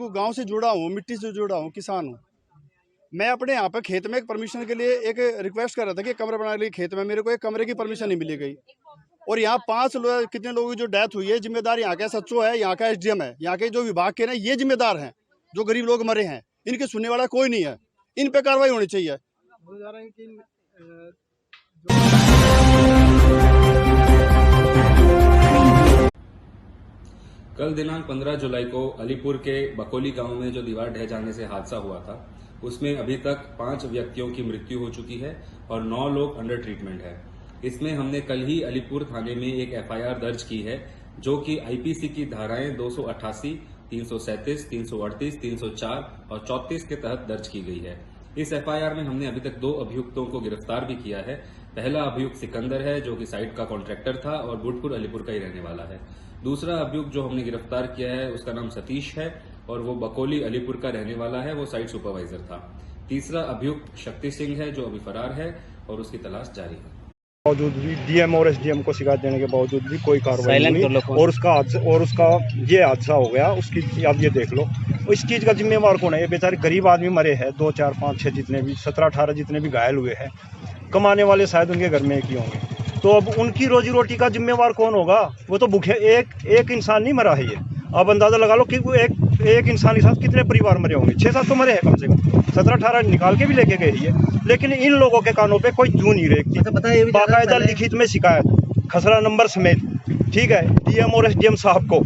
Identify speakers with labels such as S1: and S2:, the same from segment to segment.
S1: देखो गांव से जुड़ा हूँ, मिट्टी से जुड़ा हूँ, किसान हूँ। मैं अपने यहाँ पे खेत में एक परमिशन के लिए एक रिक्वेस्ट कर रहा था कि कमरा बनाने के लिए खेत में मेरे को एक कमरे की परमिशन नहीं मिली गई। और यहाँ 5 लोग कितने लोगों की जो डेथ हुई है, जिम्मेदार यहाँ का सचो है, यहाँ का SDM है, यहाँ के जो विभाग के ना ये जिम्मेदार हैं। जो गरीब लोग मरे हैं इनके सुनने वाला कोई नहीं है, इन पे कार्रवाई होनी चाहिए।
S2: कल दिनांक 15 जुलाई को अलीपुर के बकोली गांव में जो दीवार ढह जाने से हादसा हुआ था, उसमें अभी तक 5 व्यक्तियों की मृत्यु हो चुकी है और 9 लोग अंडर ट्रीटमेंट है। इसमें हमने कल ही अलीपुर थाने में एक FIR दर्ज की है, जो कि IPC की धाराएं 288, 337, 338, 304 और 34 के तहत दर्ज की गई है। इस FIR में हमने अभी तक 2 अभियुक्तों को गिरफ्तार भी किया है। पहला अभियुक्त सिकंदर है, जो कि साइट का कॉन्ट्रैक्टर था और बुटपुर अलीपुर का ही रहने वाला है। दूसरा अभियुक्त जो हमने गिरफ्तार किया है उसका नाम सतीश है और वो बकोली अलीपुर का रहने वाला है, वो साइट सुपरवाइजर था। तीसरा अभियुक्त शक्ति सिंह है, जो अभी फरार है और उसकी तलाश जारी है।
S3: बावजूद भी DM और SDM को शिकायत देने के बावजूद भी कोई कार्रवाई नहीं हुई और उसका ये हादसा हो गया। उसकी अब ये देख लो, इस चीज़ का जिम्मेवार कौन है? ये बेचारे गरीब आदमी मरे हैं, 2, 4, 5, 6 जितने भी 17, 18 जितने भी घायल हुए हैं। कमाने वाले शायद उनके घर में एक ही होंगे, तो अब उनकी रोजी रोटी का जिम्मेवार कौन होगा? वो तो भूखे एक इंसान नहीं मरा है। ये अब अंदाजा लगा लो कि वो एक इंसान के साथ कितने परिवार मरे होंगे। 6-7 तो मरे हैं कम से कम, 17-18 निकाल के भी लेके गए ये। लेकिन इन लोगों के कानों पे कोई जू नहीं रेखती। बाकायदा लिखित में शिकायत, खसरा नंबर समेत, ठीक है, DM और SDM साहब को,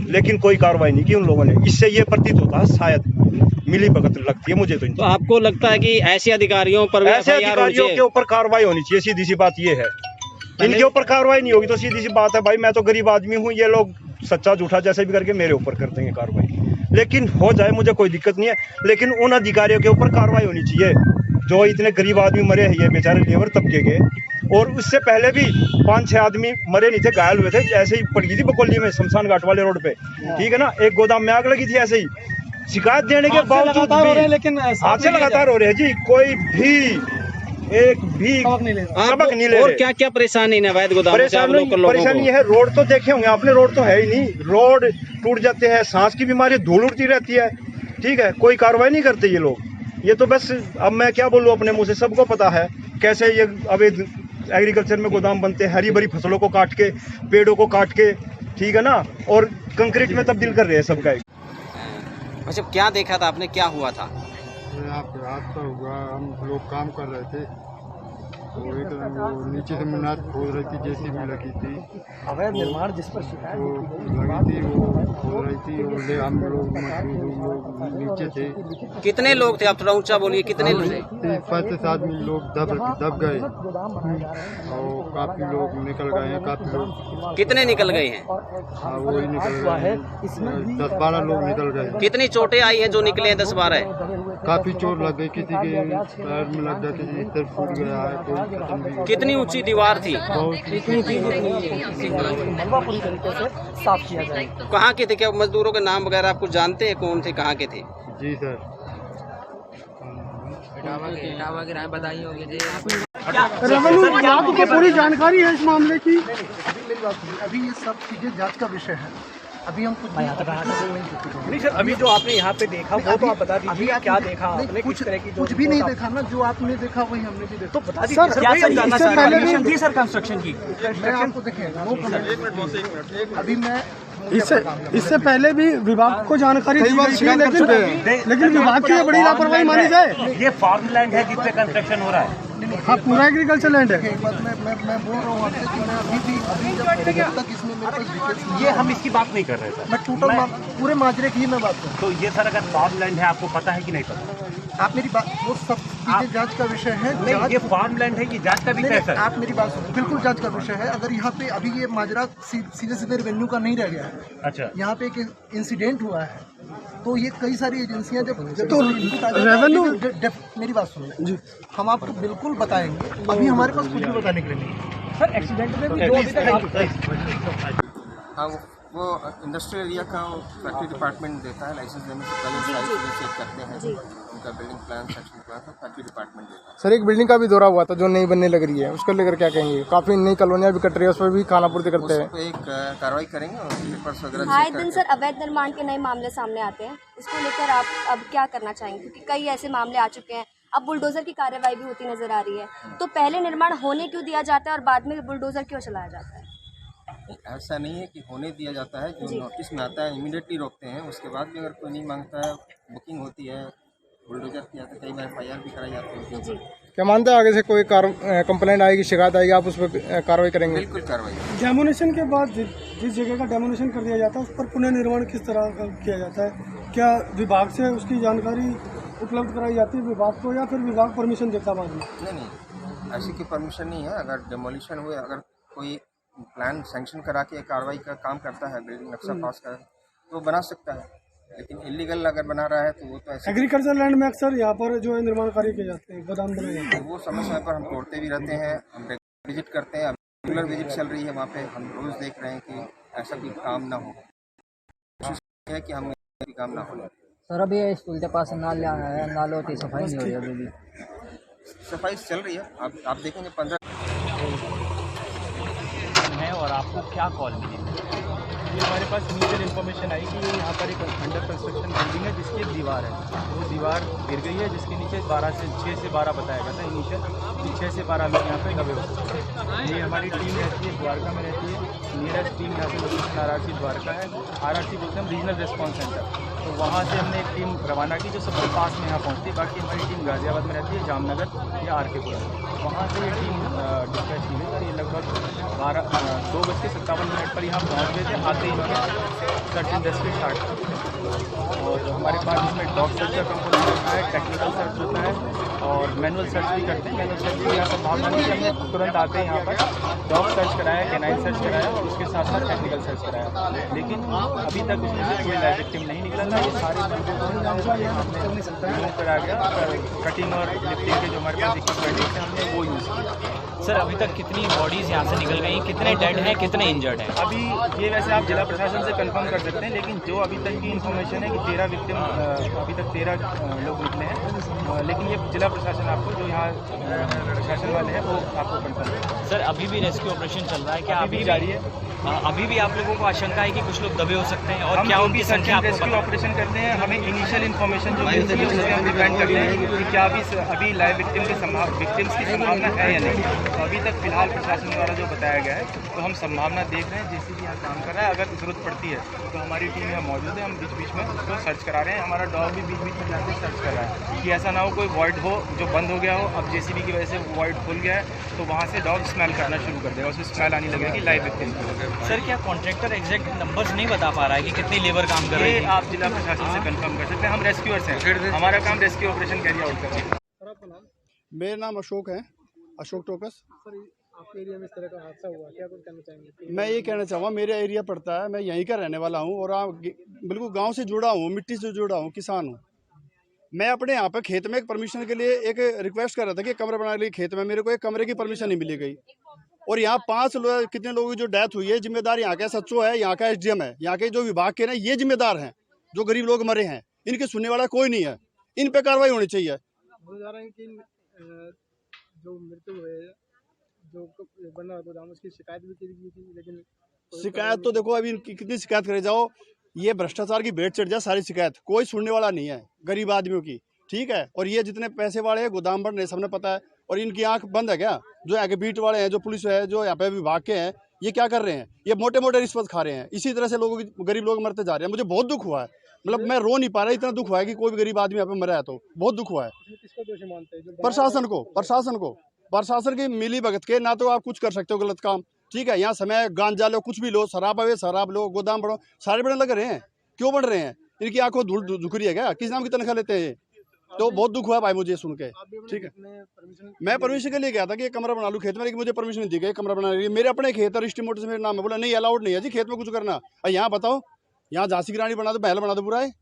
S3: लेकिन कोई कार्रवाई नहीं की उन लोगों ने। इससे ये प्रतीत होता है शायद मिली भगत लगती है मुझे तो
S4: आपको लगता है कि ऐसे अधिकारियों पर
S3: के ऊपर कार्रवाई होनी चाहिए? सीधी सी बात ये है, इनके ऊपर कार्रवाई नहीं होगी तो सीधी सी बात है भाई, मैं तो गरीब आदमी हूँ, ये लोग सच्चा झूठा जैसे भी करके मेरे ऊपर कर देंगे कार्रवाई। लेकिन हो जाए, मुझे कोई दिक्कत नहीं है, लेकिन उन अधिकारियों के ऊपर कार्रवाई होनी चाहिए जो इतने गरीब आदमी मरे हैं, ये बेचारे लेबर तबके के। और उससे पहले भी 5-6 आदमी मरे नहीं थे, घायल हुए थे, ऐसे ही पड़ गई थी बकोली में, शमशान घाट वाले रोड पे, ठीक है ना। एक गोदाम में आग लगी थी ऐसे ही, शिकायत देने के बावजूद भी लेकिन हादसे लगातार हो रहे हैं जी, कोई भी एक भी सबक नहीं ले रहे।
S4: और क्या क्या परेशानी है अवैध गोदाम?
S3: परेशानी है, रोड तो देखे होंगे आपने, रोड तो है ही नहीं, रोड टूट जाते हैं, सांस की बीमारी, धूल उड़ती रहती है, ठीक है, कोई कार्रवाई नहीं करते ये लोग। ये तो बस, अब मैं क्या बोलूँ अपने मुंह से, सबको पता है कैसे ये अवैध एग्रीकल्चर में गोदाम बनते हैं, हरी भरी फसलों को काट के, पेड़ों को काट के, ठीक है ना, और कंक्रीट में तब्दील कर रहे हैं सबका।
S4: अच्छा, क्या देखा था आपने, क्या हुआ था?
S5: हादसा हुआ, हम लोग काम कर रहे थे, तो एक नीचे से मीनार खोद रही थी, JCB लगी थी,
S3: अवैध निर्माण जिस पर शिकायत
S5: लगी थी, वो खोद रही थी और हम लोग नीचे थे।
S4: कितने लोग थे? आप थोड़ा ऊंचा बोलिए, कितने लोग थे?
S5: 5 आदमी लोग दब गए और काफी लोग निकल गए हैं, काफी लोग।
S4: कितने निकल गए हैं?
S5: हाँ, वही निकल गए, 10-12 लोग निकल गए।
S4: कितनी चोटें आई हैं जो निकले हैं? 10-12।
S5: काफी चोट लग गई, किसी के पैर में लग गया, किसी सिर फूट गया है।
S4: कितनी ऊंची दीवार थी?
S3: मलबा पूरी तरीके से साफ किया जाए।
S4: कहाँ के थे? क्या मजदूरों के नाम वगैरह आपको जानते हैं, कौन थे, कहाँ के थे?
S5: जी सर,
S4: बधाई होगी जी।
S6: रेवेन्यू विभाग को पूरी जानकारी है इस मामले की। अभी ये सब चीजें जांच का विषय है, अभी हम कुछ
S3: नहीं सर, अभी जो आपने यहाँ पे देखा वो तो आप बता दीजिए, क्या देखा आपने?
S6: कुछ भी नहीं देखा ना, जो आपने देखा वही हमने भी देखा।
S3: तो बता दीजिए सर, कंस्ट्रक्शन की
S6: मैं आपको देखें, अभी मैं इससे पहले भी विभाग को जानकारी दी गई थी, लेकिन विभाग की बड़ी लापरवाही मानी जाए।
S7: ये फार्म लैंड है जिसपे कंस्ट्रक्शन हो रहा है।
S6: हाँ, पूरा एग्रीकल्चर लैंड है।
S5: मैं बोल रहा हूँ आपसे कि मैं जब तक इसमें मेरे पास डिटेल्स,
S7: ये हम इसकी बात नहीं कर रहे सर,
S6: मैं टोटल पूरे माजरे की ही मैं बात कर रहा हूँ।
S7: तो ये सर अगर फार्म लैंड है, आपको पता है कि नहीं पता?
S6: आप मेरी बात, वो सब चीजें जांच का विषय है।
S7: नहीं, ये फार्म लैंड है, ये जांच का विषय है सर।
S6: आप मेरी बात सुनो, बिल्कुल जांच का विषय है। अगर यहाँ पे अभी ये माजरा सीधे रेवेन्यू का नहीं रह गया है,
S7: अच्छा,
S6: यहाँ पे एक इंसिडेंट हुआ है, तो ये कई सारी एजेंसियां जब
S3: तो
S6: रेवेन्यू, मेरी बात सुनो जी, हम आपको बिल्कुल बताएंगे, अभी हमारे पास कुछ भी बताने के लिए नहीं
S3: सर। एक्सीडेंट में भी जो अभी तक
S8: हाँ, वो इंडस्ट्रियल एरिया का फैक्ट्री डिपार्टमेंट देता है लाइसेंस देने से पहले सारी चीज़ें चेक करते हैं। उनका बिल्डिंग प्लान सेक्शन प्लान सब फैक्ट्री डिपार्टमेंट देता है।
S6: सर एक बिल्डिंग का भी दौरा हुआ था जो नई बनने लग रही है, उसको लेकर क्या कहेंगे? काफी नई कॉलोनियां भी कट रही है, उस पर भी खानापूर्ति करते हैं।
S8: उस पे एक कार्रवाई करेंगे और पेपर्स वगैरह
S9: आए
S8: चेक
S9: दिन
S8: करके
S9: सर अवैध निर्माण के नए मामले सामने आते हैं, इसको लेकर आप अब क्या करना चाहेंगे? क्योंकि कई ऐसे मामले आ चुके हैं, अब बुलडोजर की कार्रवाई भी होती नजर आ रही है, तो पहले निर्माण होने क्यों दिया जाता है और बाद में बुलडोजर क्यों चलाया जाता है?
S8: ऐसा नहीं है कि होने दिया जाता है, जो नोटिस में आता है इमीडिएटली रोकते हैं। उसके बाद भी अगर कोई नहीं मांगता है, बुकिंग होती है, बुलडोजर किया तो कई बार FIR भी कराई जाती है।
S9: जी,
S6: क्या मानते हैं आगे से कोई कंप्लेंट आएगी, शिकायत आएगी, आप उस पर कार्रवाई करेंगे?
S8: बिल्कुल कार्रवाई।
S6: डेमोनेशन के बाद जिस जगह का डेमोनेशन कर दिया जाता है उस पर पुनः निर्माण किस तरह का किया जाता है? क्या विभाग से उसकी जानकारी उपलब्ध कराई जाती है विभाग को, या फिर विभाग परमिशन देता बाद में?
S8: नहीं, ऐसी कोई परमिशन नहीं है। अगर डेमोलिशन हुए, अगर कोई प्लान सैंक्शन करा के कार्रवाई का काम करता है, बिल्डिंग नक्शा पास कर, तो बना सकता है। लेकिन इलीगल अगर बना रहा है तो वो तो ऐसे
S6: एग्रीकल्चर लैंड में अक्सर यहाँ पर जो है निर्माण कार्य किए जाते हैं, गोदाम बनाए जाते हैं।
S8: वो समय समय पर हम तोड़ते भी रहते हैं, हम विजिट करते हैं। रेगुलर विजिट चल रही है वहाँ पे, हम रोज देख रहे हैं कि ऐसा कोई काम ना हो। कोशिश है कि हम काम ना हो।
S10: सर अभी इस पुल के पास नालों की सफाई नहीं हो रही अभी भी।
S8: सफाई चल रही है, आप देखेंगे 15
S11: है। और आपको क्या कॉल मिली? ये हमारे पास इनिशियल इन्फॉर्मेशन आई कि यहाँ पर एक अंडर कंस्ट्रक्शन बिल्डिंग है जिसकी एक दीवार है, वो दीवार गिर गई है, जिसके नीचे 6 से 12 बताया गया था इनिशियल, 6 से 12 लोग यहाँ पे दबे होते हैं। ये हमारी टीम रहती है, द्वारका में रहती है। नियरेस्ट टीम यहाँ से लोकेशन RRC द्वारका है, RRC बोलते हैं रीजनल रिस्पॉन्स सेंटर। तो वहाँ से हमने एक टीम रवाना की जो सबसे पास में यहाँ पहुँचती है। बाकी हमारी टीम गाजियाबाद में रहती है, जामनगर या RK पुरा। वहाँ से ये टीम डिस्पैच की गई और ये लगभग 2:57 पर यहाँ पहुँच गए थे। आते ही इन्होंने सर्च इंडस्ट्री स्टार्ट की। और हमारे पास इसमें डॉग सर्च का कंपोनेंट होता है, टेक्निकल सर्च होता है और मैनुअल सर्च भी करते हैं। मैनुअल सर्च की यहाँ संभावना नहीं कि हमने तुरंत आते हैं यहाँ पर डॉग सर्च कराया, कैनाइन सर्च कराया और उसके साथ साथ टेक्निकल सर्च कराया। लेकिन अभी तक उसमें से कोई लाइव विक्टिम नहीं निकला था। ये सारे लोगों पर आ गया, कटिंग और लिफ्टिंग के जो हमारे पास इक्विपमेंट हैं हमने वो यूज़ किया। सर अभी तक कितनी बॉडीज़ यहाँ से निकल गई, कितने डेड हैं, कितने इंजर्ड हैं? अभी ये वैसे आप जिला प्रशासन से कंफर्म कर सकते हैं, लेकिन जो अभी तक की इन्फॉर्मेशन है कि 13 विक्टिम, अभी तक 13 लोग निकले हैं। लेकिन ये जिला प्रशासन आपको जो यहाँ प्रशासन वाले हैं वो आपको कंफर्म करें। सर अभी भी रेस्क्यू ऑपरेशन चल रहा है क्या? अभी जारी है। अभी भी आप लोगों को आशंका है कि कुछ लोग दबे हो सकते हैं और क्या उनकी संख्या? रेस्क्यू ऑपरेशन करते हैं, हमें इनिशियल इन्फॉर्मेशन जो मिलती है उससे हम डिपेंड करते हैं कि क्या अभी लाइव विक्टिम्स की संभावना है या नहीं। तो अभी तक फिलहाल प्रशासन द्वारा जो बताया गया है तो हम संभावना देख रहे हैं। JCB यहाँ काम कर रहा है, अगर जरूरत पड़ती है तो हमारी टीम यहाँ मौजूद है। हम बीच बीच में उसको सर्च करा रहे हैं, हमारा डॉग भी बीच बीच में जाकर सर्च कर रहा है कि ऐसा ना हो कोई वॉइड हो जो बंद हो गया हो। अब JCB की वजह से वॉइड खुल गया है तो वहाँ से डॉग स्मेल करना शुरू कर देगा, उसमें स्मेल आने लगेगी लाइव विक्टिम की। सर क्या कॉन्ट्रैक्टर एग्जैक्ट नंबर्स नहीं बता पा रहा है कि कितनी लेबर काम कर रही है? आप जिला प्रशासन से कंफर्म कर सकते हैं, हम रेस्क्यूअर्स हैं, हमारा काम रेस्क्यू ऑपरेशन कैरी आउट करना है।
S1: मेरा नाम अशोक है, अशोक टोकस।
S6: आपके एरिया में इस तरह का हादसा हुआ, क्या कुछ कहना चाहेंगे?
S1: मैं ये कहना चाहूँगा, मेरा एरिया पड़ता है, मैं यहीं का रहने वाला हूँ और बिल्कुल गांव से जुड़ा हूँ, मिट्टी से जुड़ा हूँ, किसान हूँ। मैं अपने यहाँ पे खेत में एक परमिशन के लिए एक रिक्वेस्ट कर रहा था कि कमरा बनाने के लिए खेत में मेरे को एक कमरे की परमिशन नहीं मिली गई। और यहाँ 5 लोग, कितने लोगों की जो डेथ हुई है, जिम्मेदार यहाँ का SHO है, यहाँ का SDM है, यहाँ के जो विभाग के ना ये जिम्मेदार हैं। जो गरीब लोग मरे हैं इनके सुनने वाला कोई नहीं है, इन पे कार्रवाई होनी चाहिए।
S6: जो मृत्यु हुए, जो बना गोदाम, उसकी शिकायत भी की गई थी, लेकिन
S1: शिकायत तो देखो अभी कितनी शिकायत करे जाओ, ये भ्रष्टाचार की भेंट चढ़ जाए सारी शिकायत, कोई सुनने वाला नहीं है गरीब आदमियों की, ठीक है। और ये जितने पैसे वाले हैं गोदाम बन रहे सबने पता है, और इनकी आंख बंद है क्या? जो आगे बीट वाले हैं, जो पुलिस है, जो यहाँ पे विभाग के हैं, ये क्या कर रहे हैं? ये मोटे मोटे रिश्वत खा रहे हैं। इसी तरह से लोगों की, गरीब लोग मरते जा रहे हैं। मुझे बहुत दुख हुआ है, मतलब मैं रो नहीं पा रहा, इतना दुख हुआ है कि कोई भी गरीब आदमी यहाँ पे मरा है, तो बहुत दुख हुआ है।
S6: किसको दोषी मानते हैं? प्रशासन की मिली भगत के, ना तो आप कुछ कर सकते हो गलत काम, ठीक है। यहाँ समय गांजा लो, कुछ भी लो, शराब लो, गोदाम बढ़ो, सारे बड़े लग रहे हैं, क्यों बढ़ रहे हैं? इनकी आंखों धूल झुक रही है क्या? किस नाम की तनख्वाह लेते हैं? तो बहुत दुख हुआ भाई मुझे सुन के, ठीक है। मैं परमिशन के लिए गया था कि कमरा बना लूँ खेत में, लेकिन मुझे परमिशन नहीं दी गई कमरा बनाने के लिए। मेरे अपने खेत और स्टीमोटर से मेरे नाम है, बोला नहीं अलाउड नहीं है जी खेत में कुछ करना। और यहाँ बताओ, यहाँ झांसी की रानी बना दो, महल बना दो, बुरा है?